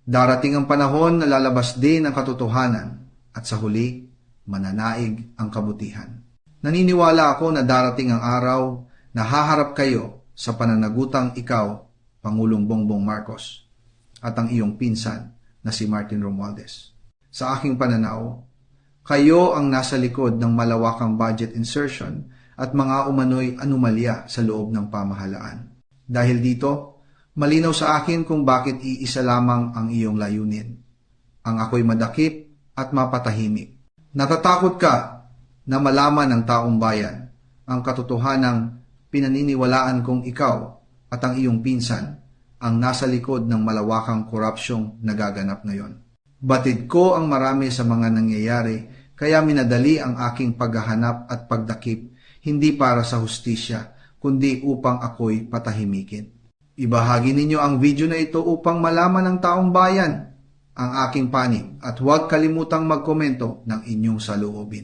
Darating ang panahon na lalabas din ang katotohanan at sa huli, mananaig ang kabutihan. Naniniwala ako na darating ang araw na haharap kayo sa pananagutang ikaw, Pangulong Bongbong Marcos, at ang iyong pinsan na si Martin Romualdez. Sa aking pananaw, kayo ang nasa likod ng malawakang budget insertion at mga umano'y anomalya sa loob ng pamahalaan. Dahil dito, malinaw sa akin kung bakit iisa lamang ang iyong layunin. Ang ako'y madakip at mapatahimik. Natatakot ka na malaman ng taong bayan ang katotohanang pinaniniwalaan kong ikaw at ang iyong pinsan ang nasa likod ng malawakang korupsyong nagaganap ngayon. Batid ko ang marami sa mga nangyayari kaya minadali ang aking paghahanap at pagdakip hindi para sa hustisya kundi upang ako'y patahimikin. Ibahagi ninyo ang video na ito upang malaman ng taong bayan ang aking panig at huwag kalimutang magkomento ng inyong saloobin.